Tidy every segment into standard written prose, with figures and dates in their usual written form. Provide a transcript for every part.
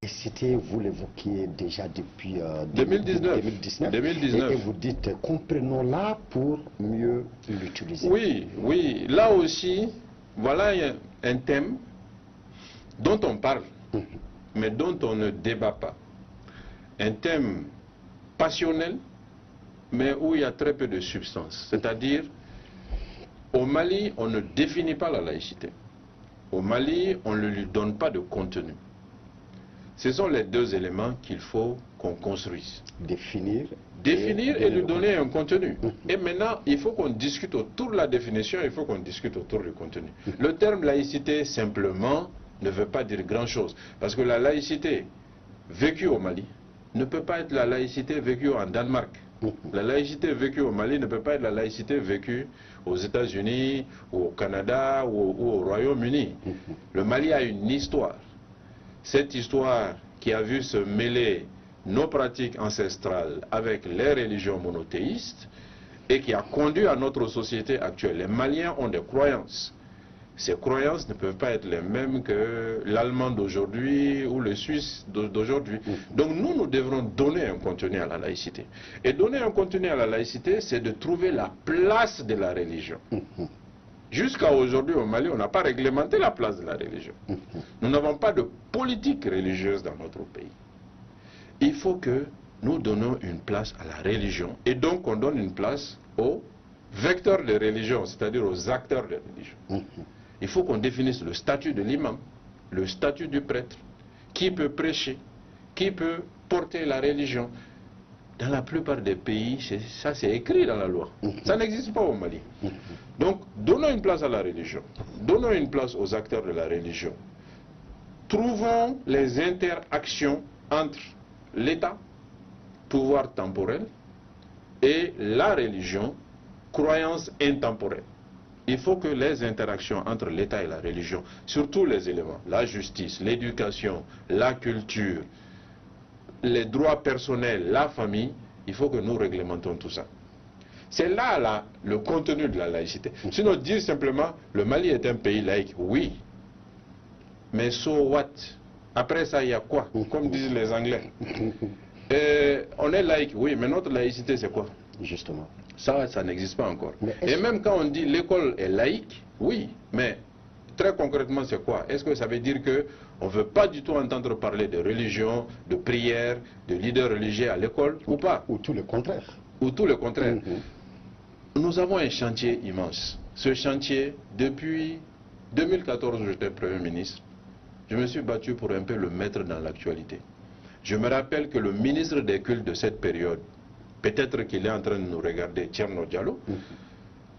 laïcité, vous l'évoquiez déjà depuis 2019. Et vous dites, comprenons-la pour mieux l'utiliser. Oui, oui. Là aussi, voilà un thème dont on parle, mais dont on ne débat pas. Un thème passionnel, mais où il y a très peu de substance. C'est-à-dire, au Mali, on ne définit pas la laïcité. Au Mali, on ne lui donne pas de contenu. Ce sont les deux éléments qu'il faut qu'on construise. Définir et lui donner un contenu. Et maintenant, il faut qu'on discute autour de la définition, il faut qu'on discute autour du contenu. Le terme laïcité, simplement, ne veut pas dire grand-chose. Parce que la laïcité vécue au Mali ne peut pas être la laïcité vécue en Danemark. La laïcité vécue au Mali ne peut pas être la laïcité vécue aux États-Unis, ou au Canada, ou au Royaume-Uni. Le Mali a une histoire. Cette histoire qui a vu se mêler nos pratiques ancestrales avec les religions monothéistes et qui a conduit à notre société actuelle. Les Maliens ont des croyances. Ces croyances ne peuvent pas être les mêmes que l'Allemand d'aujourd'hui ou le Suisse d'aujourd'hui. Donc nous devrons donner un contenu à la laïcité. Et donner un contenu à la laïcité, c'est de trouver la place de la religion. Jusqu'à aujourd'hui au Mali, on n'a pas réglementé la place de la religion. Nous n'avons pas de politique religieuse dans notre pays. Il faut que nous donnons une place à la religion. Et donc on donne une place aux vecteurs de religion, c'est-à-dire aux acteurs de religion. Il faut qu'on définisse le statut de l'imam, le statut du prêtre, qui peut prêcher, qui peut porter la religion. Dans la plupart des pays, ça c'est écrit dans la loi. Ça n'existe pas au Mali. Donc, donnons une place à la religion. Donnons une place aux acteurs de la religion. Trouvons les interactions entre l'État, pouvoir temporel, et la religion, croyance intemporelle. Il faut que les interactions entre l'État et la religion, sur tous les éléments, la justice, l'éducation, la culture, les droits personnels, la famille, il faut que nous réglementons tout ça. C'est là, le contenu de la laïcité. Sinon, dire simplement, le Mali est un pays laïque, oui. Mais so what? Après ça, il y a quoi? Comme disent les Anglais. On est laïque, oui, mais notre laïcité, c'est quoi? Justement. Ça n'existe pas encore. Et même quand on dit l'école est laïque, oui, mais très concrètement, c'est quoi? Est-ce que ça veut dire qu'on ne veut pas du tout entendre parler de religion, de prière, de leaders religieux à l'école, ou pas? Ou tout le contraire. Ou tout le contraire. Nous avons un chantier immense. Ce chantier, depuis 2014 où j'étais Premier ministre, je me suis battu pour un peu le mettre dans l'actualité. Je me rappelle que le ministre des cultes de cette période, peut-être qu'il est en train de nous regarder, Thierno Diallo,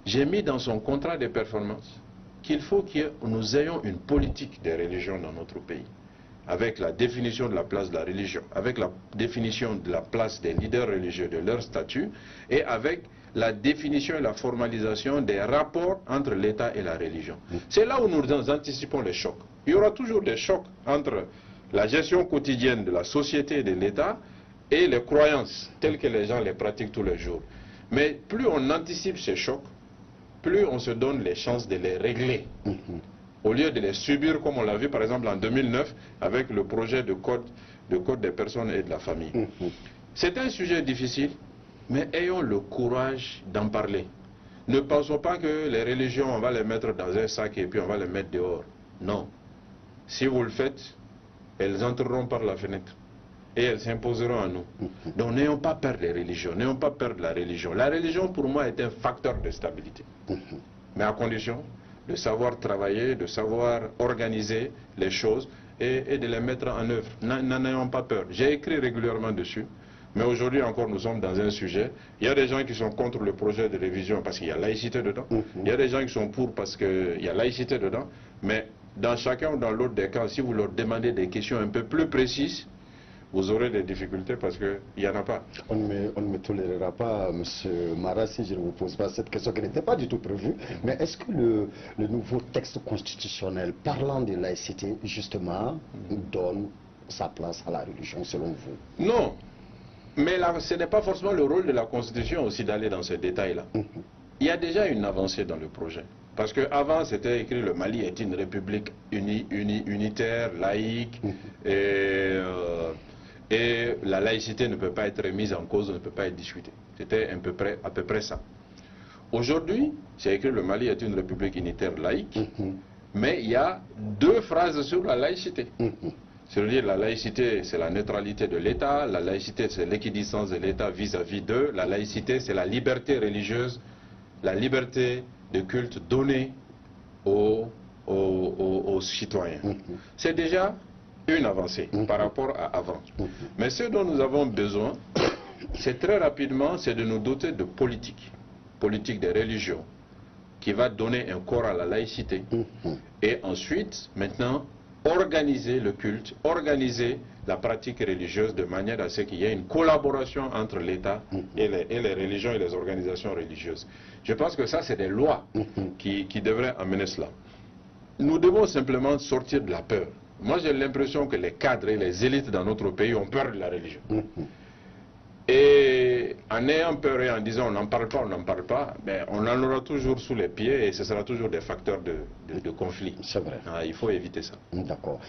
j'ai mis dans son contrat de performance qu'il faut que nous ayons une politique des religions dans notre pays, avec la définition de la place de la religion, avec la définition de la place des leaders religieux, de leur statut, et avec la définition et la formalisation des rapports entre l'État et la religion. C'est là où nous anticipons les chocs. Il y aura toujours des chocs entre la gestion quotidienne de la société et de l'État et les croyances telles que les gens les pratiquent tous les jours. Mais plus on anticipe ces chocs, plus on se donne les chances de les régler. Au lieu de les subir comme on l'a vu par exemple en 2009 avec le projet de code des personnes et de la famille. C'est un sujet difficile, mais ayons le courage d'en parler. Ne pensons pas que les religions, on va les mettre dans un sac et puis on va les mettre dehors. Non. Si vous le faites, elles entreront par la fenêtre et elles s'imposeront à nous. Donc n'ayons pas peur des religions, n'ayons pas peur de la religion. La religion pour moi est un facteur de stabilité. Mais à condition de savoir travailler, de savoir organiser les choses et de les mettre en œuvre. N'en ayons pas peur. J'ai écrit régulièrement dessus. Mais aujourd'hui encore, nous sommes dans un sujet. Il y a des gens qui sont contre le projet de révision parce qu'il y a laïcité dedans. Il y a des gens qui sont pour parce qu'il y a laïcité dedans. Mais dans chacun ou dans l'autre des cas, si vous leur demandez des questions un peu plus précises, vous aurez des difficultés parce qu'il n'y en a pas. On ne me tolérera pas, M. Mara, si je ne vous pose pas cette question qui n'était pas du tout prévue. Mais est-ce que le nouveau texte constitutionnel parlant de laïcité, justement, donne sa place à la religion, selon vous? Non. Mais là, ce n'est pas forcément le rôle de la Constitution aussi d'aller dans ces détails-là. Il y a déjà une avancée dans le projet. Parce qu'avant, c'était écrit le Mali est une république unitaire, laïque, et la laïcité ne peut pas être mise en cause, ne peut pas être discutée. C'était à peu près ça. Aujourd'hui, c'est écrit le Mali est une république unitaire laïque, mais il y a deux phrases sur la laïcité. C'est-à-dire la laïcité, c'est la neutralité de l'État, la laïcité, c'est l'équidistance de l'État vis-à-vis d'eux, la laïcité, c'est la liberté religieuse, la liberté de culte donnée aux citoyens. C'est déjà une avancée par rapport à avant. Mais ce dont nous avons besoin, c'est très rapidement, c'est de nous doter de politique des religions, qui va donner un corps à la laïcité. Et ensuite, maintenant, organiser le culte, organiser la pratique religieuse de manière à ce qu'il y ait une collaboration entre l'État et les religions et les organisations religieuses. Je pense que ça, c'est des lois qui devraient amener cela. Nous devons simplement sortir de la peur. Moi, j'ai l'impression que les cadres et les élites dans notre pays ont peur de la religion. Et en ayant peur et en disant on n'en parle pas, ben, on en aura toujours sous les pieds et ce sera toujours des facteurs de conflit. C'est vrai. Il faut éviter ça. D'accord.